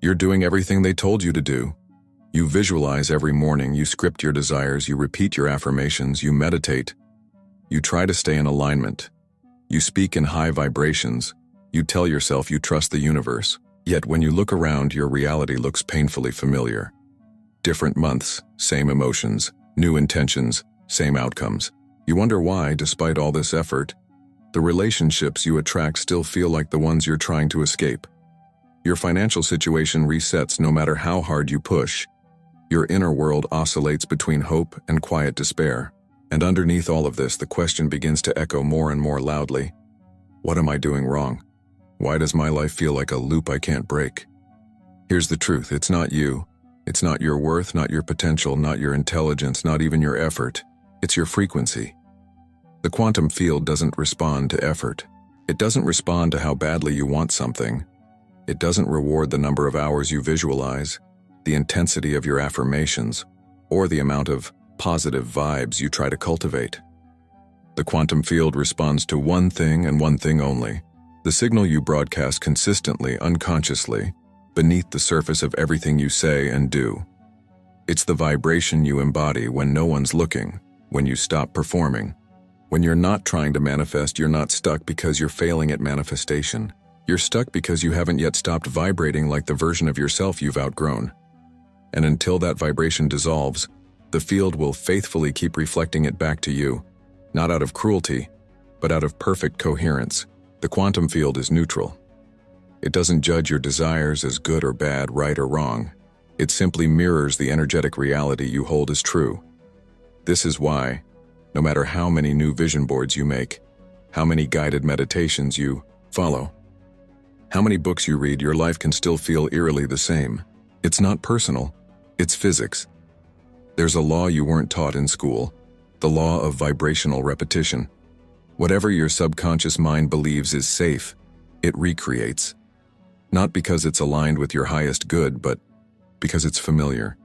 You're doing everything they told you to do. You visualize every morning, you script your desires, you repeat your affirmations, you meditate. You try to stay in alignment. You speak in high vibrations. You tell yourself you trust the universe. Yet when you look around, your reality looks painfully familiar. Different months, same emotions, new intentions, same outcomes. You wonder why, despite all this effort, the relationships you attract still feel like the ones you're trying to escape. Your financial situation resets no matter how hard you push. Your inner world oscillates between hope and quiet despair. And underneath all of this, the question begins to echo more and more loudly. What am I doing wrong? Why does my life feel like a loop I can't break? Here's the truth, it's not you. It's not your worth, not your potential, not your intelligence, not even your effort. It's your frequency. The quantum field doesn't respond to effort. It doesn't respond to how badly you want something. It doesn't reward the number of hours you visualize, the intensity of your affirmations, or the amount of positive vibes you try to cultivate. The quantum field responds to one thing and one thing only: the signal you broadcast consistently, unconsciously, beneath the surface of everything you say and do. It's the vibration you embody when no one's looking, when you stop performing. When you're not trying to manifest, you're not stuck because you're failing at manifestation. You're stuck because you haven't yet stopped vibrating like the version of yourself you've outgrown. And until that vibration dissolves, the field will faithfully keep reflecting it back to you, not out of cruelty, but out of perfect coherence. The quantum field is neutral. It doesn't judge your desires as good or bad, right or wrong. It simply mirrors the energetic reality you hold as true. This is why, no matter how many new vision boards you make, how many guided meditations you follow, how many books you read, your life can still feel eerily the same. It's not personal, it's physics. There's a law you weren't taught in school, the law of vibrational repetition. Whatever your subconscious mind believes is safe, it recreates. Not because it's aligned with your highest good, but because it's familiar.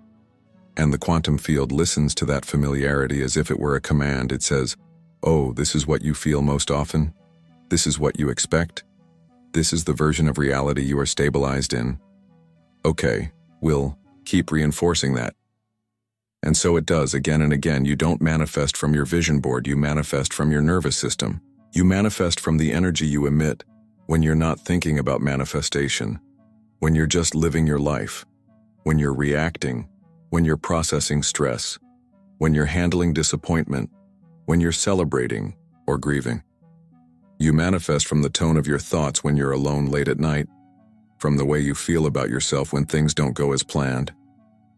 And the quantum field listens to that familiarity as if it were a command. It says, "Oh, this is what you feel most often? This is what you expect? This is the version of reality you are stabilized in? Okay, we'll keep reinforcing that." And so it does again and again. You don't manifest from your vision board, you manifest from your nervous system. You manifest from the energy you emit when you're not thinking about manifestation, when you're just living your life, when you're reacting, when you're processing stress, when you're handling disappointment, when you're celebrating or grieving. You manifest from the tone of your thoughts when you're alone late at night, from the way you feel about yourself when things don't go as planned,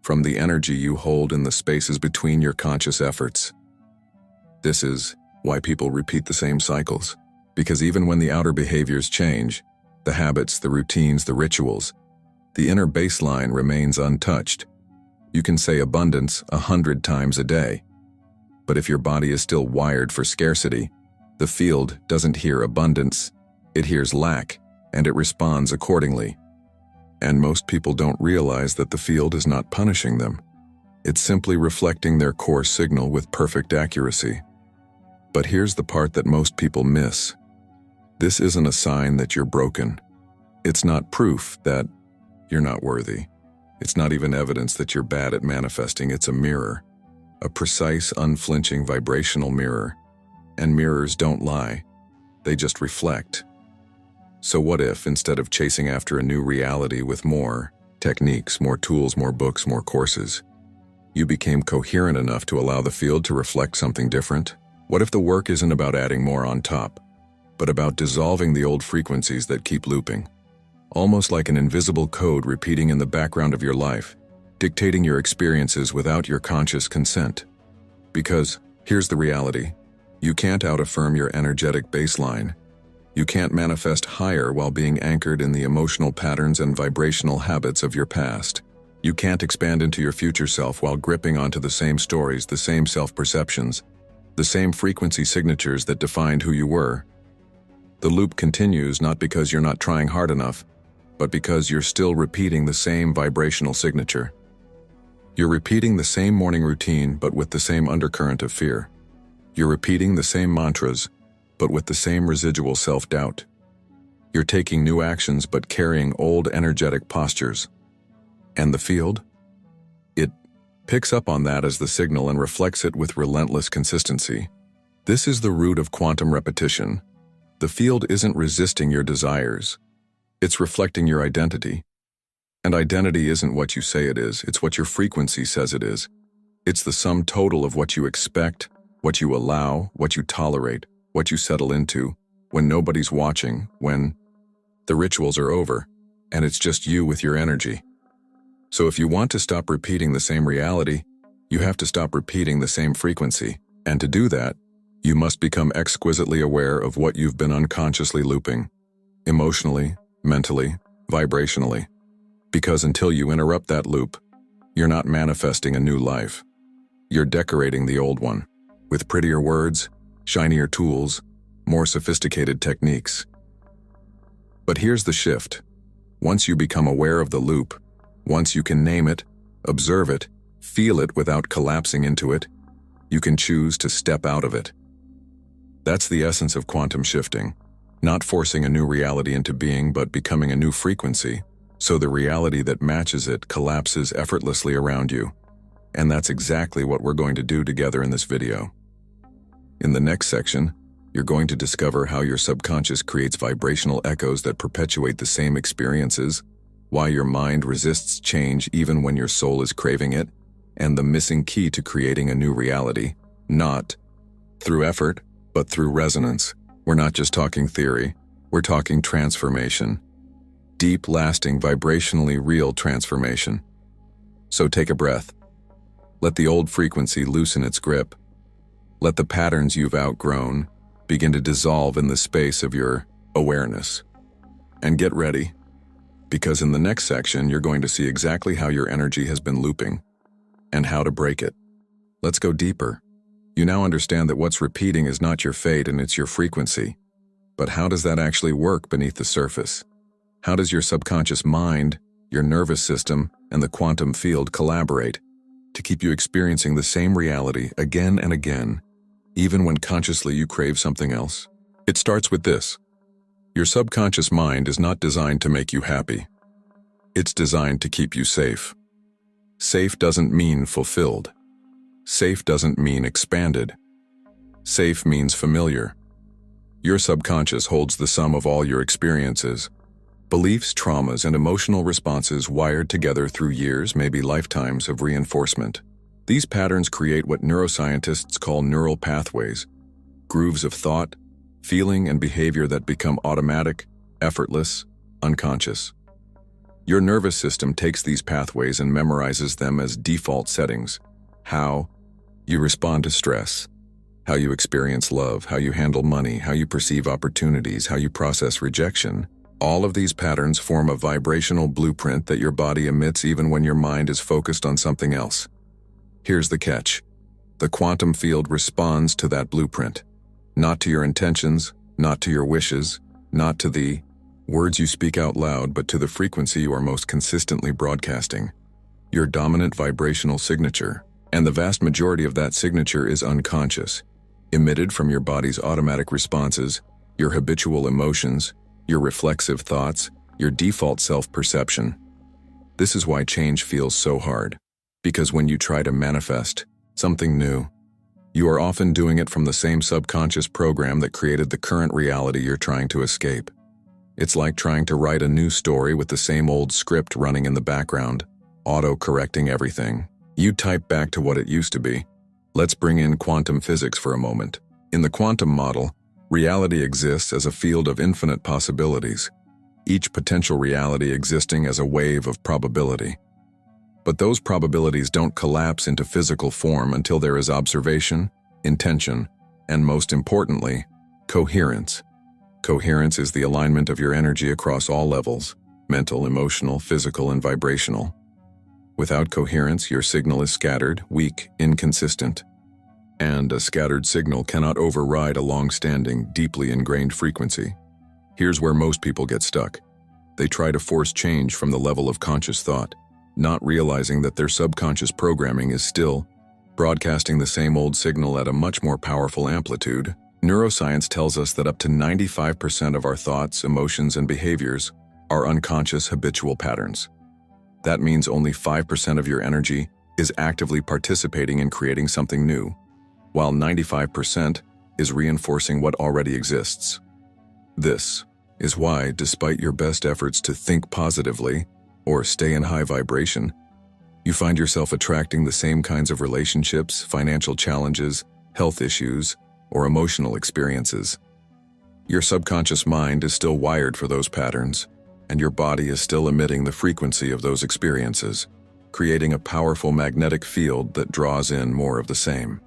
from the energy you hold in the spaces between your conscious efforts. This is why people repeat the same cycles, because even when the outer behaviors change, the habits, the routines, the rituals, the inner baseline remains untouched. You can say abundance 100 times a day, but if your body is still wired for scarcity, the field doesn't hear abundance, it hears lack, and it responds accordingly. And most people don't realize that the field is not punishing them. It's simply reflecting their core signal with perfect accuracy. But here's the part that most people miss. This isn't a sign that you're broken. It's not proof that you're not worthy. It's not even evidence that you're bad at manifesting. It's a mirror, a precise, unflinching vibrational mirror. And mirrors don't lie, they just reflect. So what if, instead of chasing after a new reality with more techniques, more tools, more books, more courses, you became coherent enough to allow the field to reflect something different? What if the work isn't about adding more on top, but about dissolving the old frequencies that keep looping? Almost like an invisible code repeating in the background of your life, dictating your experiences without your conscious consent. Because, here's the reality, you can't out-affirm your energetic baseline. You can't manifest higher while being anchored in the emotional patterns and vibrational habits of your past. You can't expand into your future self while gripping onto the same stories, the same self-perceptions, the same frequency signatures that defined who you were. The loop continues not because you're not trying hard enough, but because you're still repeating the same vibrational signature. You're repeating the same morning routine, but with the same undercurrent of fear. You're repeating the same mantras, but with the same residual self-doubt. You're taking new actions but carrying old energetic postures. And the field? It picks up on that as the signal and reflects it with relentless consistency. This is the root of quantum repetition. The field isn't resisting your desires. It's reflecting your identity. And identity isn't what you say it is, it's what your frequency says it is. It's the sum total of what you expect, what you allow, what you tolerate, what you settle into, when nobody's watching, when the rituals are over, and it's just you with your energy. So if you want to stop repeating the same reality, you have to stop repeating the same frequency. And to do that, you must become exquisitely aware of what you've been unconsciously looping, emotionally, mentally, vibrationally. Because until you interrupt that loop, you're not manifesting a new life. You're decorating the old one, with prettier words, shinier tools, more sophisticated techniques. But here's the shift. Once you become aware of the loop, once you can name it, observe it, feel it without collapsing into it, you can choose to step out of it. That's the essence of quantum shifting, not forcing a new reality into being, but becoming a new frequency, so the reality that matches it collapses effortlessly around you. And that's exactly what we're going to do together in this video. In the next section, you're going to discover how your subconscious creates vibrational echoes that perpetuate the same experiences, why your mind resists change even when your soul is craving it, and the missing key to creating a new reality, not through effort, but through resonance. We're not just talking theory, we're talking transformation. Deep, lasting, vibrationally real transformation. So take a breath. Let the old frequency loosen its grip. Let the patterns you've outgrown begin to dissolve in the space of your awareness. And get ready, because in the next section, you're going to see exactly how your energy has been looping and how to break it. Let's go deeper. You now understand that what's repeating is not your fate and it's your frequency. But how does that actually work beneath the surface? How does your subconscious mind, your nervous system, and the quantum field collaborate to keep you experiencing the same reality again and again, even when consciously you crave something else? It starts with this. Your subconscious mind is not designed to make you happy. It's designed to keep you safe. Safe doesn't mean fulfilled. Safe doesn't mean expanded. Safe means familiar. Your subconscious holds the sum of all your experiences, beliefs, traumas, and emotional responses wired together through years, maybe lifetimes of reinforcement. These patterns create what neuroscientists call neural pathways, grooves of thought, feeling, and behavior that become automatic, effortless, unconscious. Your nervous system takes these pathways and memorizes them as default settings. How you respond to stress, how you experience love, how you handle money, how you perceive opportunities, how you process rejection. All of these patterns form a vibrational blueprint that your body emits even when your mind is focused on something else. Here's the catch. The quantum field responds to that blueprint. Not to your intentions, not to your wishes, not to the words you speak out loud, but to the frequency you are most consistently broadcasting. Your dominant vibrational signature. And the vast majority of that signature is unconscious, emitted from your body's automatic responses, your habitual emotions, your reflexive thoughts, your default self-perception. This is why change feels so hard. Because when you try to manifest something new, you are often doing it from the same subconscious program that created the current reality you're trying to escape. It's like trying to write a new story with the same old script running in the background, auto-correcting everything. You type back to what it used to be. Let's bring in quantum physics for a moment. In the quantum model, reality exists as a field of infinite possibilities, each potential reality existing as a wave of probability. But those probabilities don't collapse into physical form until there is observation, intention, and most importantly, coherence. Coherence is the alignment of your energy across all levels: mental, emotional, physical, and vibrational. Without coherence, your signal is scattered, weak, inconsistent. And a scattered signal cannot override a long-standing, deeply ingrained frequency. Here's where most people get stuck. They try to force change from the level of conscious thought, not realizing that their subconscious programming is still broadcasting the same old signal at a much more powerful amplitude. Neuroscience tells us that up to 95% of our thoughts, emotions, and behaviors are unconscious habitual patterns. That means only 5% of your energy is actively participating in creating something new, while 95% is reinforcing what already exists. This is why, despite your best efforts to think positively or stay in high vibration, you find yourself attracting the same kinds of relationships, financial challenges, health issues, or emotional experiences. Your subconscious mind is still wired for those patterns, and your body is still emitting the frequency of those experiences, creating a powerful magnetic field that draws in more of the same.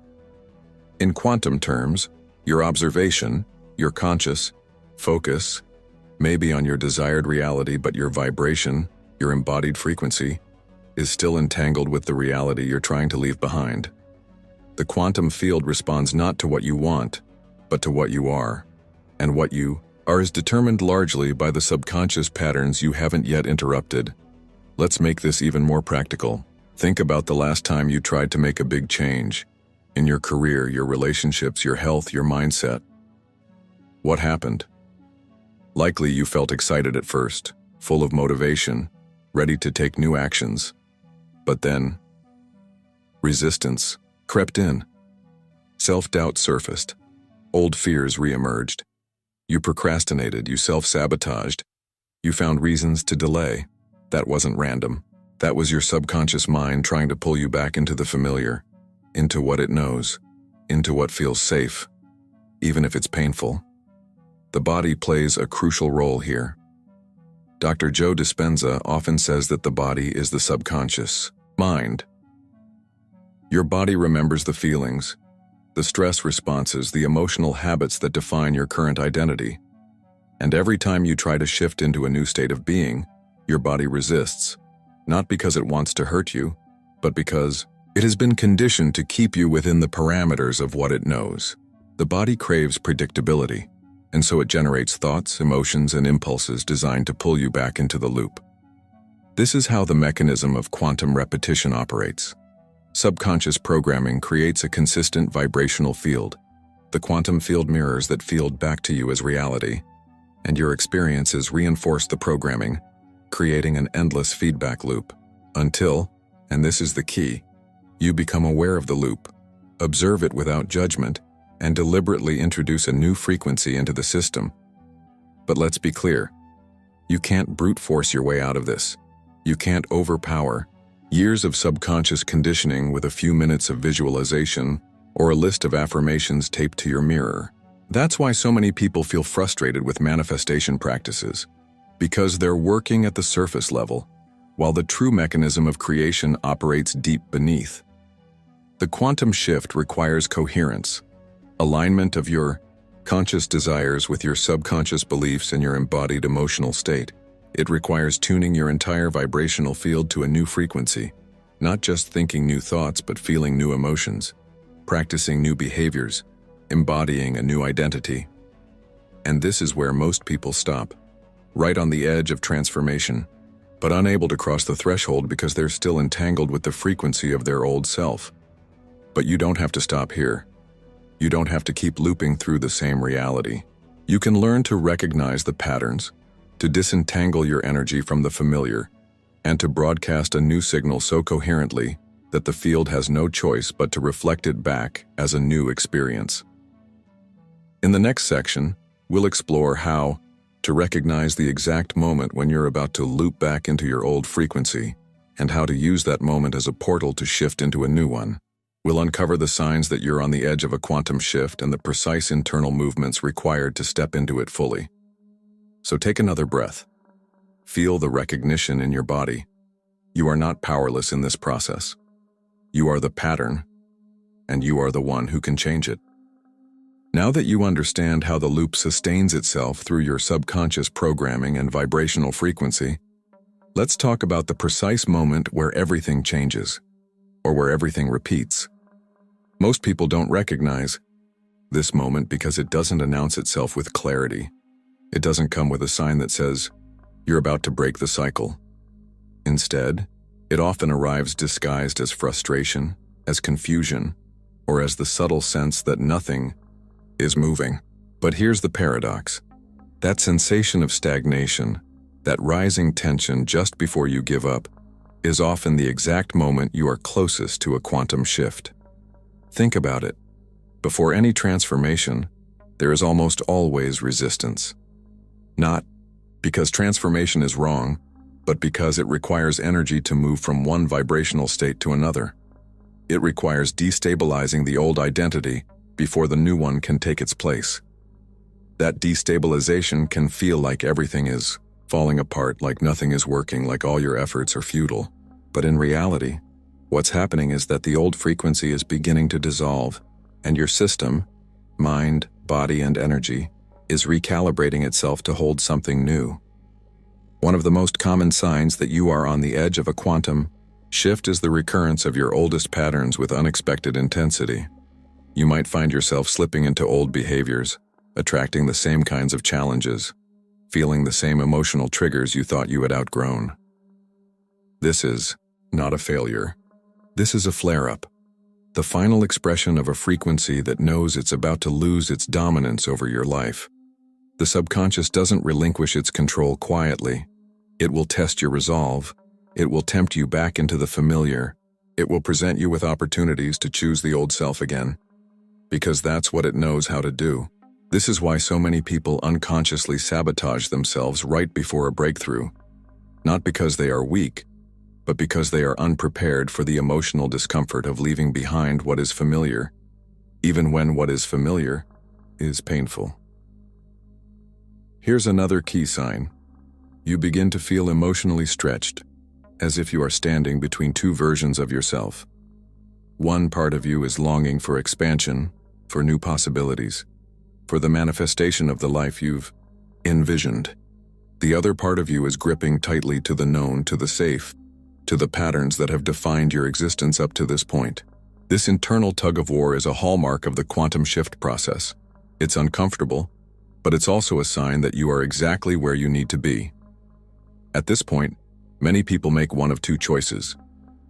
In quantum terms, your observation, your conscious focus, may be on your desired reality, but your vibration, your embodied frequency, is still entangled with the reality you're trying to leave behind. The quantum field responds not to what you want, but to what you are. And what you are is determined largely by the subconscious patterns you haven't yet interrupted. Let's make this even more practical. Think about the last time you tried to make a big change in your career, your relationships, your health, your mindset. What happened? Likely you felt excited at first, full of motivation, ready to take new actions. But then, resistance crept in. Self-doubt surfaced. Old fears re-emerged. You procrastinated, you self-sabotaged. You found reasons to delay. That wasn't random. That was your subconscious mind trying to pull you back into the familiar, into what it knows, into what feels safe, even if it's painful. The body plays a crucial role here. Dr. Joe Dispenza often says that the body is the subconscious mind. Your body remembers the feelings, the stress responses, the emotional habits that define your current identity. And every time you try to shift into a new state of being, your body resists, not because it wants to hurt you, but because it has been conditioned to keep you within the parameters of what it knows. The body craves predictability, and so it generates thoughts, emotions, and impulses designed to pull you back into the loop. This is how the mechanism of quantum repetition operates. Subconscious programming creates a consistent vibrational field. The quantum field mirrors that field back to you as reality, and your experiences reinforce the programming, creating an endless feedback loop, until, and this is the key, you become aware of the loop, observe it without judgment, and deliberately introduce a new frequency into the system. But let's be clear, you can't brute force your way out of this. You can't overpower years of subconscious conditioning with a few minutes of visualization or a list of affirmations taped to your mirror. That's why so many people feel frustrated with manifestation practices, because they're working at the surface level, while the true mechanism of creation operates deep beneath. The quantum shift requires coherence, alignment of your conscious desires with your subconscious beliefs and your embodied emotional state. It requires tuning your entire vibrational field to a new frequency, not just thinking new thoughts but feeling new emotions, practicing new behaviors, embodying a new identity. And this is where most people stop, right on the edge of transformation, but unable to cross the threshold because they're still entangled with the frequency of their old self. But you don't have to stop here. You don't have to keep looping through the same reality. You can learn to recognize the patterns, to disentangle your energy from the familiar, and to broadcast a new signal so coherently that the field has no choice but to reflect it back as a new experience. In the next section, we'll explore how to recognize the exact moment when you're about to loop back into your old frequency, and how to use that moment as a portal to shift into a new one. We'll uncover the signs that you're on the edge of a quantum shift and the precise internal movements required to step into it fully. So take another breath. Feel the recognition in your body. You are not powerless in this process. You are the pattern, and you are the one who can change it. Now that you understand how the loop sustains itself through your subconscious programming and vibrational frequency, let's talk about the precise moment where everything changes, or where everything repeats. Most people don't recognize this moment because it doesn't announce itself with clarity. It doesn't come with a sign that says, you're about to break the cycle. Instead, it often arrives disguised as frustration, as confusion, or as the subtle sense that nothing is moving. But here's the paradox. That sensation of stagnation, that rising tension just before you give up, is often the exact moment you are closest to a quantum shift. Think about it. Before any transformation, there is almost always resistance. Not because transformation is wrong, but because it requires energy to move from one vibrational state to another. It requires destabilizing the old identity before the new one can take its place. That destabilization can feel like everything is falling apart, like nothing is working, like all your efforts are futile. But in reality, what's happening is that the old frequency is beginning to dissolve, and your system, mind, body, and energy, is recalibrating itself to hold something new. One of the most common signs that you are on the edge of a quantum shift is the recurrence of your oldest patterns with unexpected intensity. You might find yourself slipping into old behaviors, attracting the same kinds of challenges, feeling the same emotional triggers you thought you had outgrown. This is not a failure. This is a flare-up, the final expression of a frequency that knows it's about to lose its dominance over your life. The subconscious doesn't relinquish its control quietly. It will test your resolve. It will tempt you back into the familiar. It will present you with opportunities to choose the old self again. Because that's what it knows how to do. This is why so many people unconsciously sabotage themselves right before a breakthrough. Not because they are weak, but because they are unprepared for the emotional discomfort of leaving behind what is familiar, even when what is familiar is painful. Here's another key sign. You begin to feel emotionally stretched, as if you are standing between two versions of yourself. One part of you is longing for expansion, for new possibilities, for the manifestation of the life you've envisioned. The other part of you is gripping tightly to the known, to the safe, to the patterns that have defined your existence up to this point. This internal tug-of-war is a hallmark of the quantum shift process. It's uncomfortable, but it's also a sign that you are exactly where you need to be. At this point, many people make one of two choices.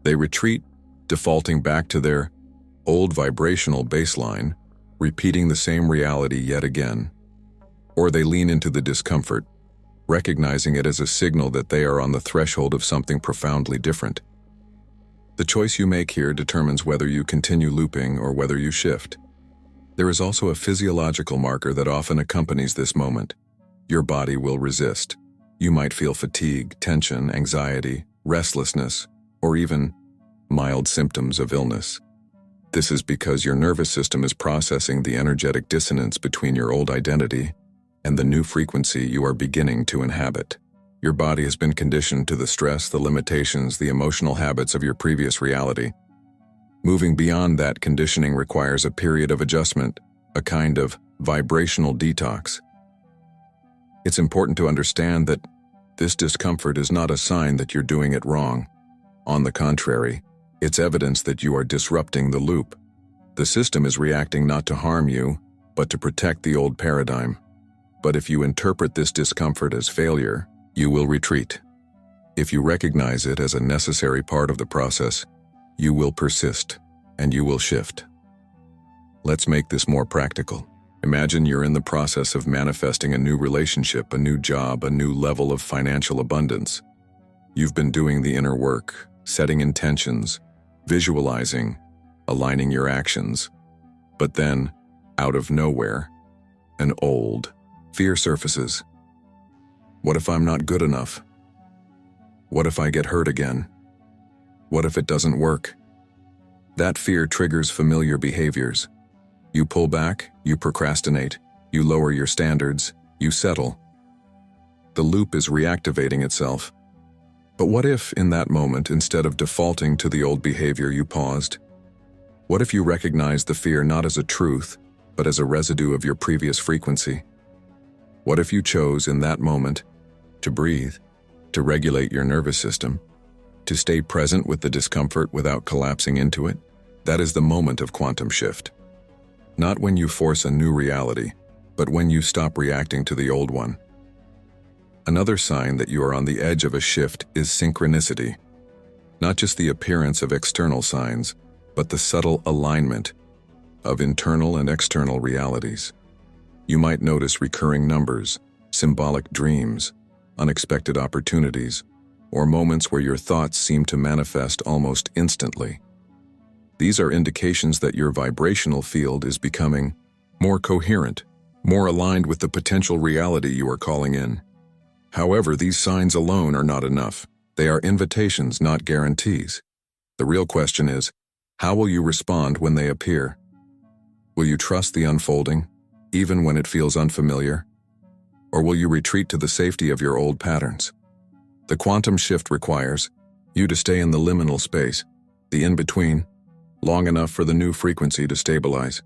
They retreat, defaulting back to their old vibrational baseline, repeating the same reality yet again. Or they lean into the discomfort, recognizing it as a signal that they are on the threshold of something profoundly different. The choice you make here determines whether you continue looping or whether you shift. There is also a physiological marker that often accompanies this moment. Your body will resist. You might feel fatigue, tension, anxiety, restlessness, or even mild symptoms of illness. This is because your nervous system is processing the energetic dissonance between your old identity and the new frequency you are beginning to inhabit. Your body has been conditioned to the stress, the limitations, the emotional habits of your previous reality. Moving beyond that conditioning requires a period of adjustment, a kind of vibrational detox. It's important to understand that this discomfort is not a sign that you're doing it wrong. On the contrary, it's evidence that you are disrupting the loop. The system is reacting not to harm you, but to protect the old paradigm. But if you interpret this discomfort as failure, you will retreat. If you recognize it as a necessary part of the process, you will persist, and you will shift. Let's make this more practical. Imagine you're in the process of manifesting a new relationship, a new job, a new level of financial abundance. You've been doing the inner work, setting intentions, visualizing, aligning your actions. But then, out of nowhere, an old fear surfaces. What if I'm not good enough? What if I get hurt again? What if it doesn't work? That fear triggers familiar behaviors. You pull back, you procrastinate, you lower your standards, you settle. The loop is reactivating itself. But what if, in that moment, instead of defaulting to the old behavior, you paused? What if you recognized the fear not as a truth, but as a residue of your previous frequency? What if you chose, in that moment, to breathe, to regulate your nervous system, to stay present with the discomfort without collapsing into it? That is the moment of quantum shift. Not when you force a new reality, but when you stop reacting to the old one. Another sign that you are on the edge of a shift is synchronicity. Not just the appearance of external signs, but the subtle alignment of internal and external realities. You might notice recurring numbers, symbolic dreams, unexpected opportunities, or moments where your thoughts seem to manifest almost instantly. These are indications that your vibrational field is becoming more coherent, more aligned with the potential reality you are calling in. However, these signs alone are not enough. They are invitations, not guarantees. The real question is, how will you respond when they appear? Will you trust the unfolding, even when it feels unfamiliar? Or will you retreat to the safety of your old patterns? The quantum shift requires you to stay in the liminal space, the in-between, long enough for the new frequency to stabilize.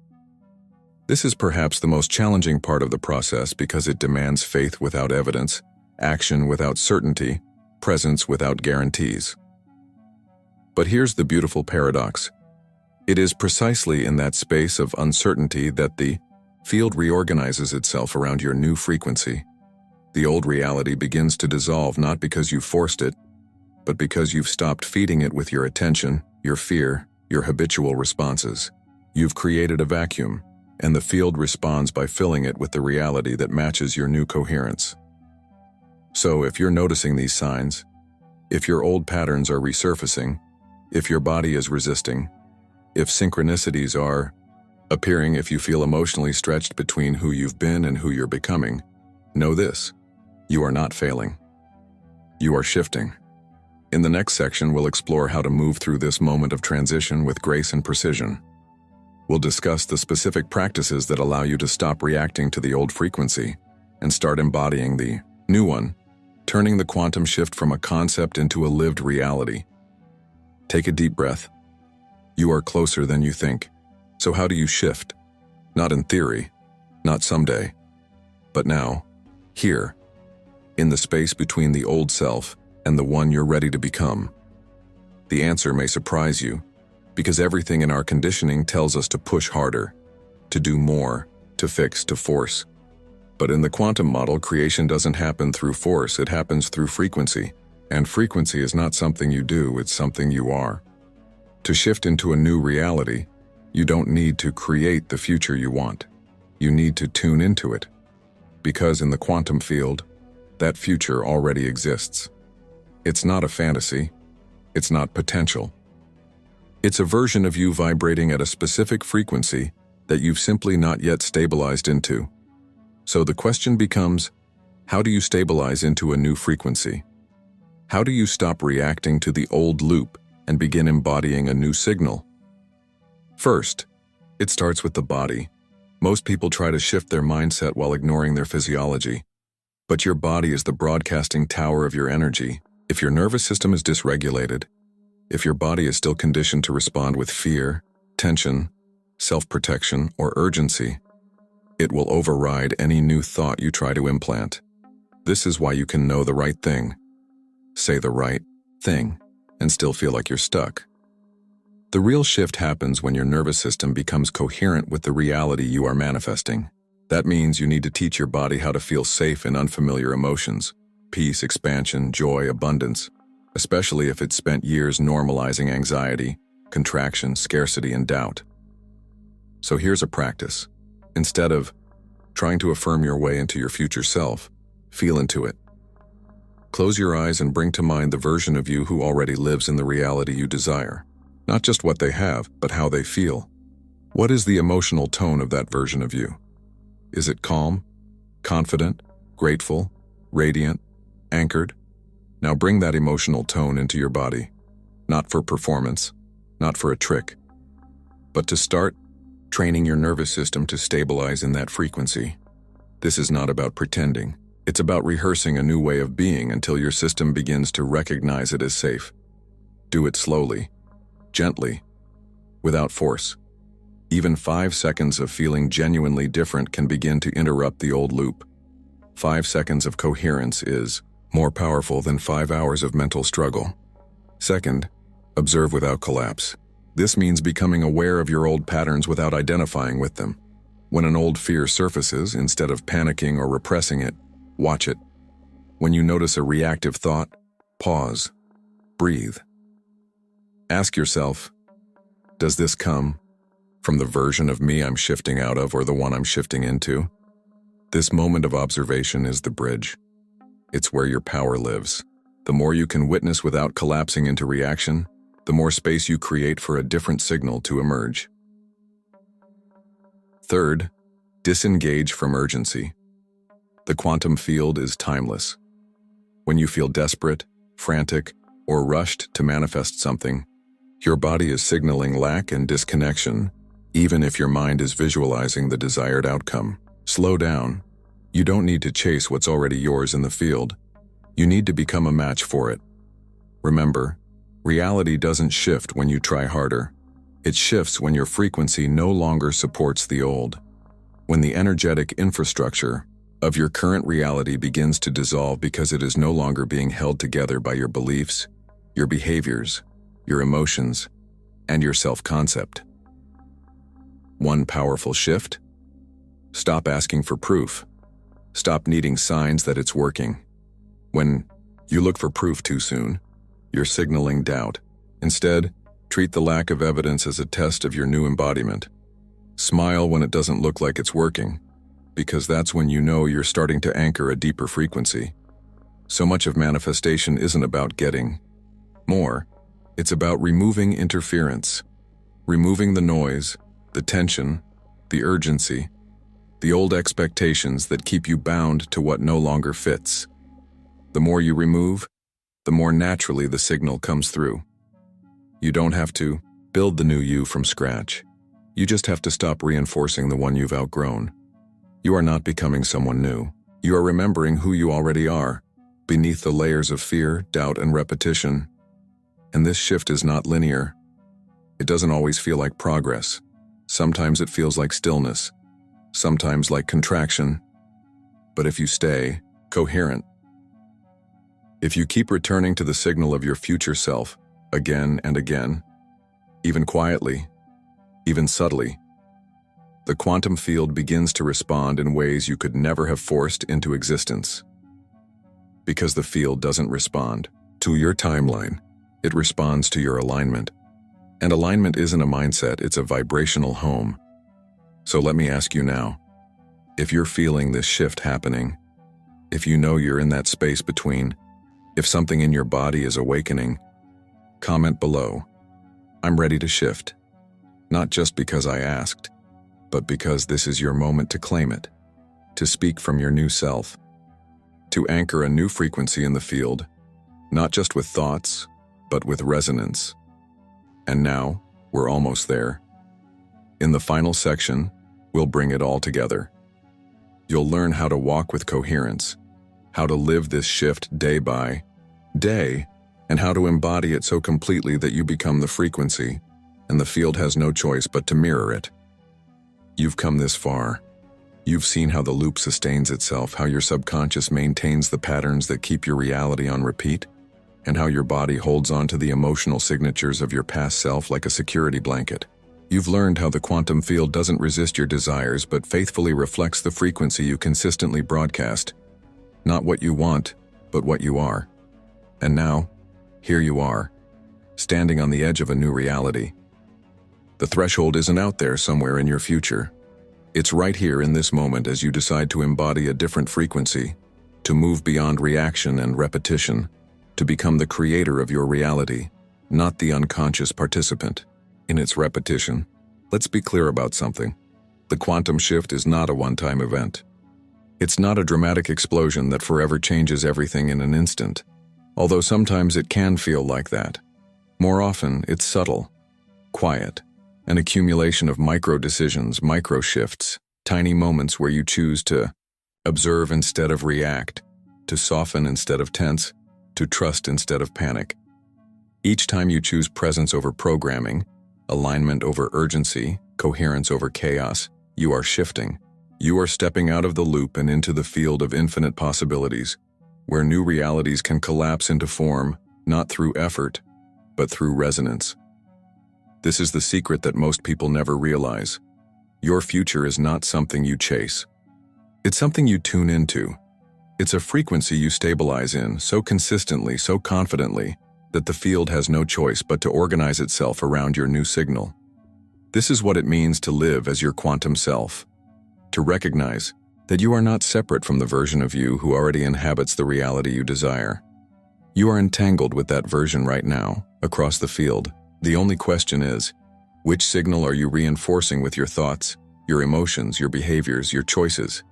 This is perhaps the most challenging part of the process because it demands faith without evidence, action without certainty, presence without guarantees. But here's the beautiful paradox. It is precisely in that space of uncertainty that the field reorganizes itself around your new frequency. The old reality begins to dissolve not because you forced it, but because you've stopped feeding it with your attention, your fear, your habitual responses. You've created a vacuum, and the field responds by filling it with the reality that matches your new coherence. So if you're noticing these signs, if your old patterns are resurfacing, if your body is resisting, if synchronicities are appearing, if you feel emotionally stretched between who you've been and who you're becoming, know this: you are not failing. You are shifting. In the next section, we'll explore how to move through this moment of transition with grace and precision. We'll discuss the specific practices that allow you to stop reacting to the old frequency and start embodying the new one, turning the quantum shift from a concept into a lived reality. Take a deep breath. You are closer than you think. So how do you shift? Not in theory, not someday, but now, here, in the space between the old self and the one you're ready to become. The answer may surprise you, because everything in our conditioning tells us to push harder, to do more, to fix, to force. But in the quantum model, creation doesn't happen through force, it happens through frequency. And frequency is not something you do, it's something you are. To shift into a new reality, you don't need to create the future you want. You need to tune into it. Because in the quantum field, that future already exists. It's not a fantasy. It's not potential. It's a version of you vibrating at a specific frequency that you've simply not yet stabilized into. So the question becomes, how do you stabilize into a new frequency? How do you stop reacting to the old loop and begin embodying a new signal? First, it starts with the body. Most people try to shift their mindset while ignoring their physiology. But your body is the broadcasting tower of your energy. If your nervous system is dysregulated, if your body is still conditioned to respond with fear, tension, self-protection, or urgency, it will override any new thought you try to implant. This is why you can know the right thing, say the right thing, and still feel like you're stuck. The real shift happens when your nervous system becomes coherent with the reality you are manifesting. That means you need to teach your body how to feel safe in unfamiliar emotions, peace, expansion, joy, abundance, especially if it's spent years normalizing anxiety, contraction, scarcity, and doubt. So here's a practice. Instead of trying to affirm your way into your future self, feel into it. Close your eyes and bring to mind the version of you who already lives in the reality you desire. Not just what they have, but how they feel. What is the emotional tone of that version of you? Is it calm, confident, grateful, radiant, anchored? Now bring that emotional tone into your body, not for performance, not for a trick, but to start training your nervous system to stabilize in that frequency. This is not about pretending. It's about rehearsing a new way of being until your system begins to recognize it as safe. Do it slowly, gently, without force. Even 5 seconds of feeling genuinely different can begin to interrupt the old loop. 5 seconds of coherence is more powerful than 5 hours of mental struggle. Second, observe without collapse. This means becoming aware of your old patterns without identifying with them. When an old fear surfaces, instead of panicking or repressing it, watch it. When you notice a reactive thought, pause, breathe. Ask yourself, does this come from the version of me I'm shifting out of or the one I'm shifting into? This moment of observation is the bridge. It's where your power lives. The more you can witness without collapsing into reaction, the more space you create for a different signal to emerge. Third, disengage from urgency. The quantum field is timeless. When you feel desperate, frantic, or rushed to manifest something, your body is signaling lack and disconnection, even if your mind is visualizing the desired outcome. Slow down. You don't need to chase what's already yours in the field. You need to become a match for it. Remember, reality doesn't shift when you try harder. It shifts when your frequency no longer supports the old. When the energetic infrastructure of your current reality begins to dissolve because it is no longer being held together by your beliefs, your behaviors, your emotions, and your self-concept. One powerful shift: stop asking for proof. Stop needing signs that it's working. When you look for proof too soon, you're signaling doubt. Instead, treat the lack of evidence as a test of your new embodiment. Smile when it doesn't look like it's working, because that's when you know you're starting to anchor a deeper frequency. So much of manifestation isn't about getting more. It's about removing interference, removing the noise, the tension, the urgency, the old expectations that keep you bound to what no longer fits. The more you remove, the more naturally the signal comes through. You don't have to build the new you from scratch. You just have to stop reinforcing the one you've outgrown. You are not becoming someone new. You are remembering who you already are, beneath the layers of fear, doubt, and repetition. And this shift is not linear. It doesn't always feel like progress. Sometimes it feels like stillness, sometimes like contraction. But if you stay coherent, if you keep returning to the signal of your future self again and again, even quietly, even subtly, the quantum field begins to respond in ways you could never have forced into existence. Because the field doesn't respond to your timeline, it responds to your alignment. And alignment isn't a mindset, it's a vibrational home. So let me ask you now, if you're feeling this shift happening, if you know you're in that space between, if something in your body is awakening, comment below. I'm ready to shift. Not just because I asked, but because this is your moment to claim it, to speak from your new self, to anchor a new frequency in the field, not just with thoughts, but with resonance. And now, we're almost there. In the final section, we'll bring it all together. You'll learn how to walk with coherence, how to live this shift day by day, and how to embody it so completely that you become the frequency, and the field has no choice but to mirror it. You've come this far. You've seen how the loop sustains itself, how your subconscious maintains the patterns that keep your reality on repeat, and how your body holds on to the emotional signatures of your past self like a security blanket. You've learned how the quantum field doesn't resist your desires but faithfully reflects the frequency you consistently broadcast. Not what you want, but what you are. And now, here you are, standing on the edge of a new reality. The threshold isn't out there somewhere in your future. It's right here in this moment as you decide to embody a different frequency, to move beyond reaction and repetition, to become the creator of your reality, not the unconscious participant in its repetition. Let's be clear about something. The quantum shift is not a one-time event. It's not a dramatic explosion that forever changes everything in an instant, although sometimes it can feel like that. More often, it's subtle, quiet, an accumulation of micro-decisions, micro-shifts, tiny moments where you choose to observe instead of react, to soften instead of tense, to trust instead of panic. Each time you choose presence over programming, alignment over urgency, coherence over chaos, you are shifting. You are stepping out of the loop and into the field of infinite possibilities, where new realities can collapse into form, not through effort, but through resonance. This is the secret that most people never realize. Your future is not something you chase. It's something you tune into. It's a frequency you stabilize in so consistently, so confidently, that the field has no choice but to organize itself around your new signal. This is what it means to live as your quantum self. To recognize that you are not separate from the version of you who already inhabits the reality you desire. You are entangled with that version right now, across the field. The only question is, which signal are you reinforcing with your thoughts, your emotions, your behaviors, your choices?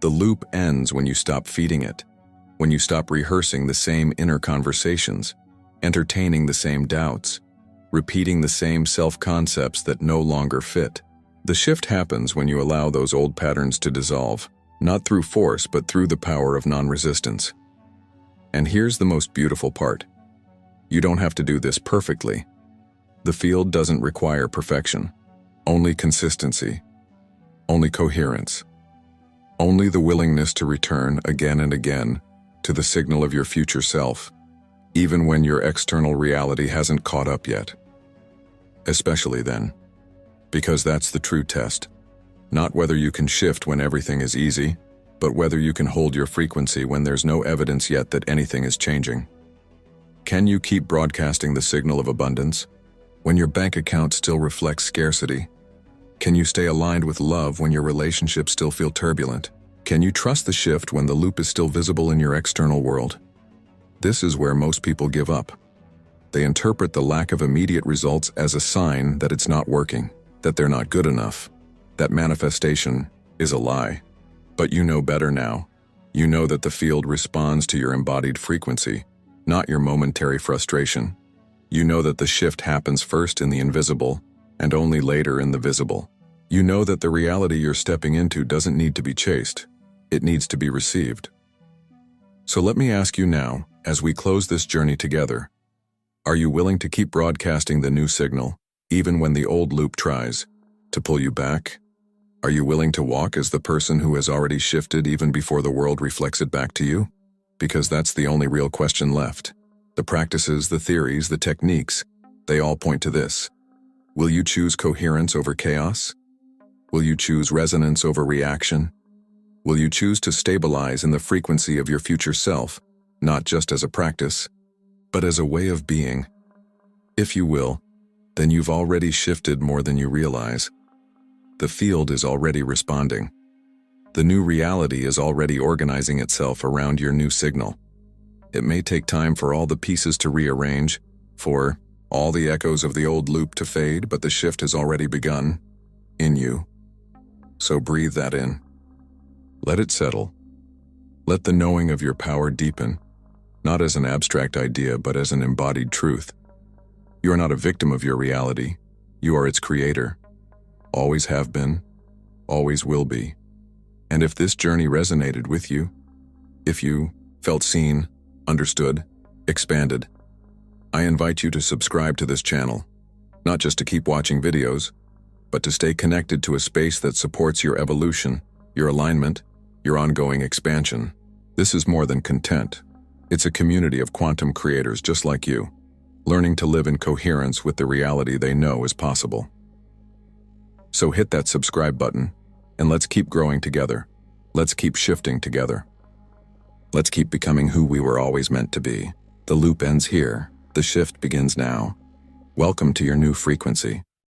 The loop ends when you stop feeding it, when you stop rehearsing the same inner conversations, entertaining the same doubts, repeating the same self-concepts that no longer fit. The shift happens when you allow those old patterns to dissolve, not through force but through the power of non-resistance. And here's the most beautiful part. You don't have to do this perfectly. The field doesn't require perfection, only consistency, only coherence, only the willingness to return again and again to the signal of your future self, even when your external reality hasn't caught up yet. Especially then, because that's the true test. Not whether you can shift when everything is easy, but whether you can hold your frequency when there's no evidence yet that anything is changing. Can you keep broadcasting the signal of abundance when your bank account still reflects scarcity? Can you stay aligned with love when your relationships still feel turbulent? Can you trust the shift when the loop is still visible in your external world? This is where most people give up. They interpret the lack of immediate results as a sign that it's not working, that they're not good enough, that manifestation is a lie. But you know better now. You know that the field responds to your embodied frequency, not your momentary frustration. You know that the shift happens first in the invisible and only later in the visible. You know that the reality you're stepping into doesn't need to be chased. It needs to be received. So let me ask you now, as we close this journey together, are you willing to keep broadcasting the new signal, even when the old loop tries to pull you back? Are you willing to walk as the person who has already shifted even before the world reflects it back to you? Because that's the only real question left. The practices, the theories, the techniques, they all point to this. Will you choose coherence over chaos? Will you choose resonance over reaction? Will you choose to stabilize in the frequency of your future self, not just as a practice, but as a way of being? If you will, then you've already shifted more than you realize. The field is already responding. The new reality is already organizing itself around your new signal. It may take time for all the pieces to rearrange, for all the echoes of the old loop to fade, but the shift has already begun in you. So breathe that in. Let it settle. Let the knowing of your power deepen, not as an abstract idea, but as an embodied truth. You are not a victim of your reality. You are its creator. Always have been, always will be. And if this journey resonated with you, if you felt seen, understood, expanded, I invite you to subscribe to this channel, not just to keep watching videos, but to stay connected to a space that supports your evolution, your alignment, your ongoing expansion. This is more than content. It's a community of quantum creators just like you, learning to live in coherence with the reality they know is possible. So hit that subscribe button, and let's keep growing together. Let's keep shifting together. Let's keep becoming who we were always meant to be. The loop ends here. The shift begins now. Welcome to your new frequency.